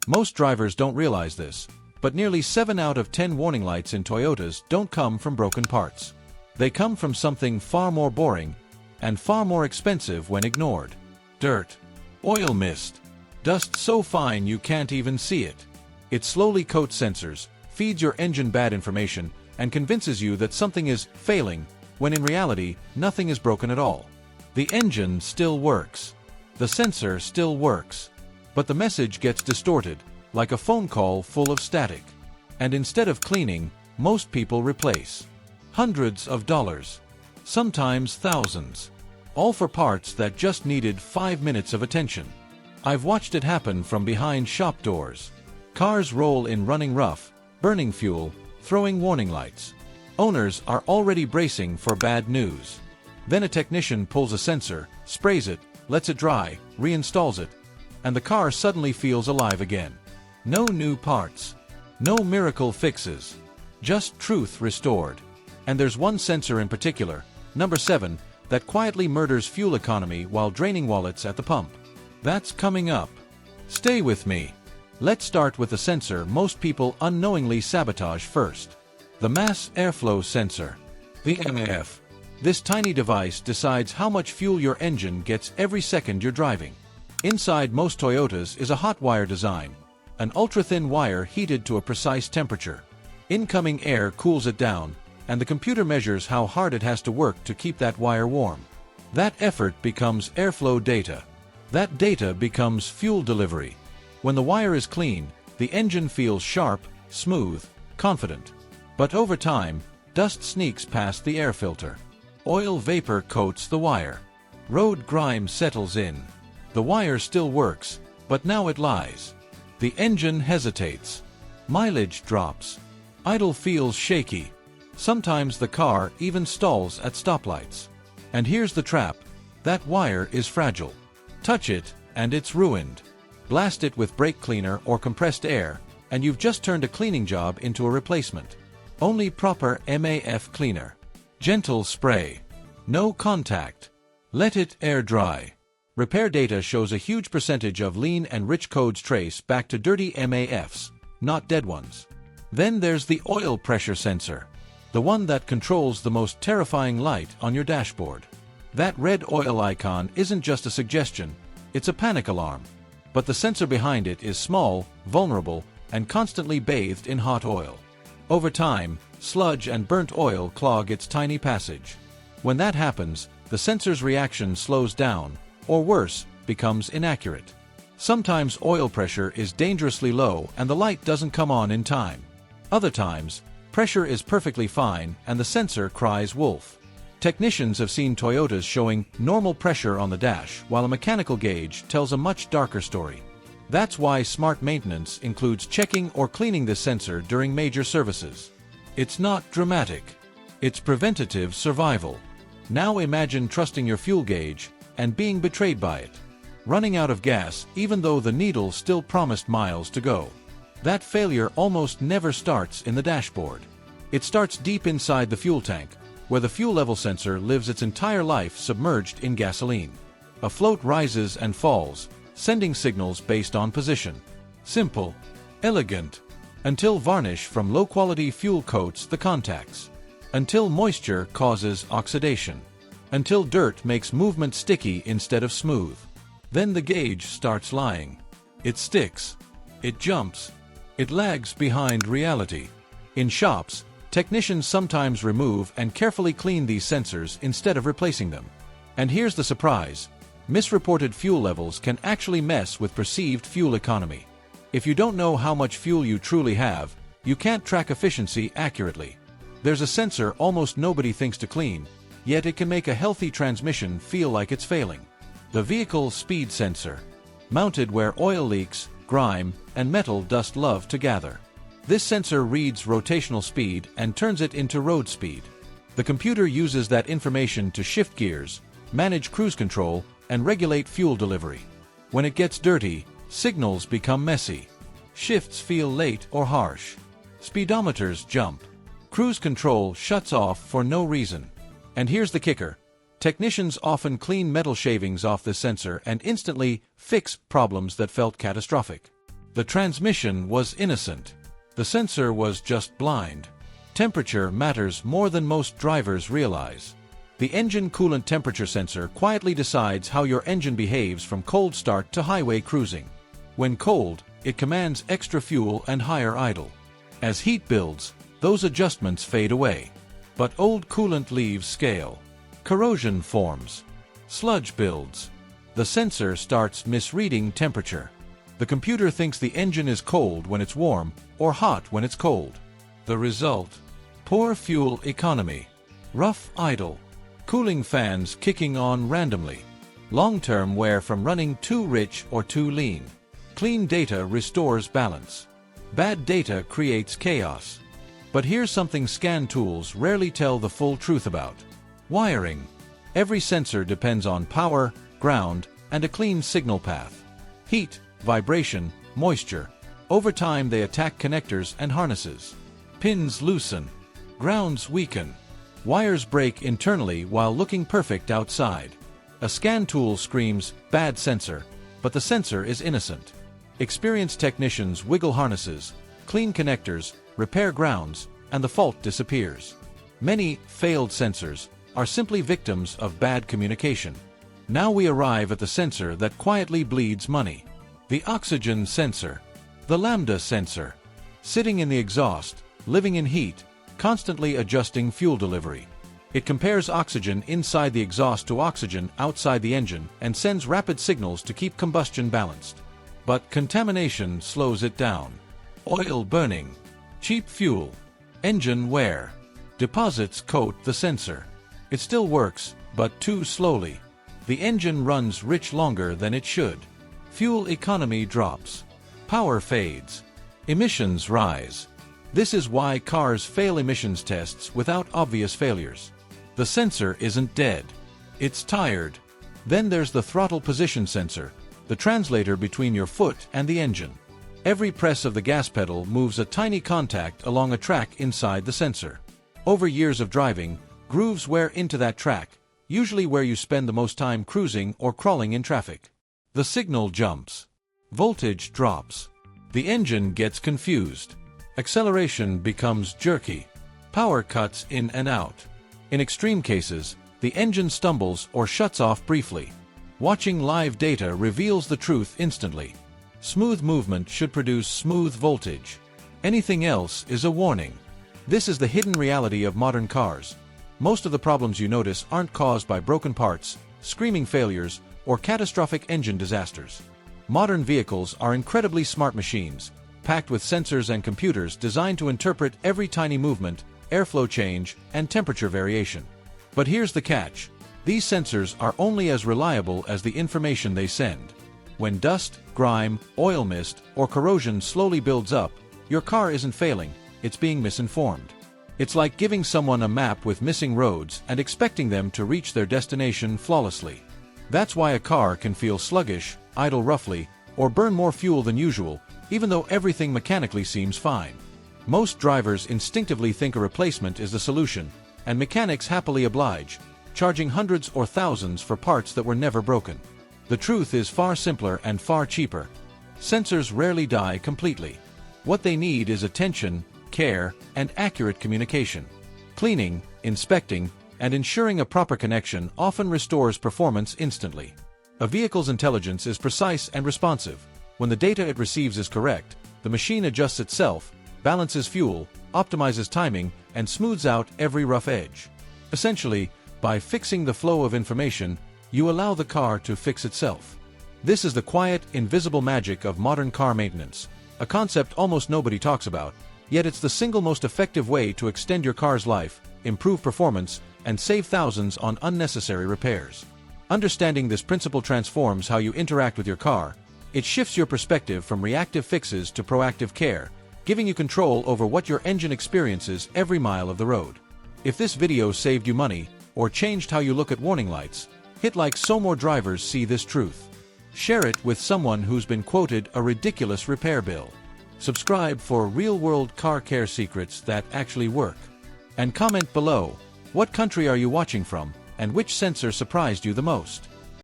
Most drivers don't realize this, but nearly 7 out of 10 warning lights in Toyotas don't come from broken parts. They come from something far more boring and far more expensive when ignored. Dirt, oil mist, dust so fine you can't even see it. It slowly coats sensors, feeds your engine bad information, and convinces you that something is failing, when in reality, nothing is broken at all. The engine still works. The sensor still works. But the message gets distorted, like a phone call full of static. And instead of cleaning, most people replace. Hundreds of dollars. Sometimes thousands. All for parts that just needed 5 minutes of attention. I've watched it happen from behind shop doors. Cars roll in running rough, burning fuel, throwing warning lights. Owners are already bracing for bad news. Then a technician pulls a sensor, sprays it, lets it dry, reinstalls it, and the car suddenly feels alive again. No new parts. No miracle fixes. Just truth restored. And there's one sensor in particular, number 7, that quietly murders fuel economy while draining wallets at the pump. That's coming up. Stay with me. Let's start with the sensor most people unknowingly sabotage first. The mass airflow sensor. The MAF. This tiny device decides how much fuel your engine gets every second you're driving. Inside most Toyotas is a hot wire design, an ultra-thin wire heated to a precise temperature. Incoming air cools it down, and the computer measures how hard it has to work to keep that wire warm. That effort becomes airflow data. That data becomes fuel delivery. When the wire is clean, the engine feels sharp, smooth, confident. But over time, dust sneaks past the air filter. Oil vapor coats the wire. Road grime settles in. The wire still works, but now it lies. The engine hesitates. Mileage drops. Idle feels shaky. Sometimes the car even stalls at stoplights. And here's the trap. That wire is fragile. Touch it, and it's ruined. Blast it with brake cleaner or compressed air, and you've just turned a cleaning job into a replacement. Only proper MAF cleaner. Gentle spray. No contact. Let it air dry. Repair data shows a huge percentage of lean and rich codes trace back to dirty MAFs, not dead ones. Then there's the oil pressure sensor. The one that controls the most terrifying light on your dashboard. That red oil icon isn't just a suggestion, it's a panic alarm. But the sensor behind it is small, vulnerable, and constantly bathed in hot oil. Over time, sludge and burnt oil clog its tiny passage. When that happens, the sensor's reaction slows down, or worse, becomes inaccurate. Sometimes oil pressure is dangerously low and the light doesn't come on in time. Other times, pressure is perfectly fine and the sensor cries wolf. Technicians have seen Toyotas showing normal pressure on the dash while a mechanical gauge tells a much darker story. That's why smart maintenance includes checking or cleaning this sensor during major services. It's not dramatic. It's preventative survival. Now imagine trusting your fuel gauge and being betrayed by it. Running out of gas even though the needle still promised miles to go. That failure almost never starts in the dashboard. It starts deep inside the fuel tank, where the fuel level sensor lives its entire life submerged in gasoline. A float rises and falls, sending signals based on position. Simple, elegant, until varnish from low-quality fuel coats the contacts. Until moisture causes oxidation. Until dirt makes movement sticky instead of smooth. Then the gauge starts lying. It sticks. It jumps. It lags behind reality. In shops, technicians sometimes remove and carefully clean these sensors instead of replacing them. And here's the surprise. Misreported fuel levels can actually mess with perceived fuel economy. If you don't know how much fuel you truly have, you can't track efficiency accurately. There's a sensor almost nobody thinks to clean, yet it can make a healthy transmission feel like it's failing. The vehicle speed sensor. Mounted where oil leaks, grime, and metal dust love to gather. This sensor reads rotational speed and turns it into road speed. The computer uses that information to shift gears, manage cruise control, and regulate fuel delivery. When it gets dirty, signals become messy. Shifts feel late or harsh. Speedometers jump. Cruise control shuts off for no reason. And here's the kicker. Technicians often clean metal shavings off this sensor and instantly fix problems that felt catastrophic. The transmission was innocent. The sensor was just blind. Temperature matters more than most drivers realize. The engine coolant temperature sensor quietly decides how your engine behaves from cold start to highway cruising. When cold, it commands extra fuel and higher idle. As heat builds, those adjustments fade away. But old coolant leaves scale. Corrosion forms. Sludge builds. The sensor starts misreading temperature. The computer thinks the engine is cold when it's warm or hot when it's cold. The result? Poor fuel economy. Rough idle. Cooling fans kicking on randomly. Long-term wear from running too rich or too lean. Clean data restores balance. Bad data creates chaos. But here's something scan tools rarely tell the full truth about. Wiring. Every sensor depends on power, ground, and a clean signal path. Heat, vibration, moisture. Over time they attack connectors and harnesses. Pins loosen. Grounds weaken. Wires break internally while looking perfect outside. A scan tool screams, "Bad sensor," but the sensor is innocent. Experienced technicians wiggle harnesses, clean connectors, repair grounds, and the fault disappears. Many failed sensors are simply victims of bad communication. Now we arrive at the sensor that quietly bleeds money. The oxygen sensor. The lambda sensor. Sitting in the exhaust, living in heat, constantly adjusting fuel delivery. It compares oxygen inside the exhaust to oxygen outside the engine and sends rapid signals to keep combustion balanced. But contamination slows it down. Oil burning. Cheap fuel. Engine wear. Deposits coat the sensor. It still works, but too slowly. The engine runs rich longer than it should. Fuel economy drops. Power fades. Emissions rise. This is why cars fail emissions tests without obvious failures. The sensor isn't dead. It's tired. Then there's the throttle position sensor, the translator between your foot and the engine. Every press of the gas pedal moves a tiny contact along a track inside the sensor. Over years of driving, grooves wear into that track, usually where you spend the most time cruising or crawling in traffic. The signal jumps. Voltage drops. The engine gets confused. Acceleration becomes jerky. Power cuts in and out. In extreme cases, the engine stumbles or shuts off briefly. Watching live data reveals the truth instantly. Smooth movement should produce smooth voltage. Anything else is a warning. This is the hidden reality of modern cars. Most of the problems you notice aren't caused by broken parts, screaming failures, or catastrophic engine disasters. Modern vehicles are incredibly smart machines, packed with sensors and computers designed to interpret every tiny movement, airflow change, and temperature variation. But here's the catch. These sensors are only as reliable as the information they send. When dust, grime, oil mist, or corrosion slowly builds up, your car isn't failing, it's being misinformed. It's like giving someone a map with missing roads and expecting them to reach their destination flawlessly. That's why a car can feel sluggish, idle roughly, or burn more fuel than usual, even though everything mechanically seems fine. Most drivers instinctively think a replacement is the solution, and mechanics happily oblige, charging hundreds or thousands for parts that were never broken. The truth is far simpler and far cheaper. Sensors rarely die completely. What they need is attention, care, and accurate communication. Cleaning, inspecting, and ensuring a proper connection often restores performance instantly. A vehicle's intelligence is precise and responsive. When the data it receives is correct, the machine adjusts itself, balances fuel, optimizes timing, and smooths out every rough edge. Essentially, by fixing the flow of information, you allow the car to fix itself. This is the quiet, invisible magic of modern car maintenance, a concept almost nobody talks about, yet it's the single most effective way to extend your car's life, improve performance, and save thousands on unnecessary repairs. Understanding this principle transforms how you interact with your car. It shifts your perspective from reactive fixes to proactive care, giving you control over what your engine experiences every mile of the road. If this video saved you money, or changed how you look at warning lights, hit like so more drivers see this truth. Share it with someone who's been quoted a ridiculous repair bill. Subscribe for real-world car care secrets that actually work. And comment below, what country are you watching from, and which sensor surprised you the most?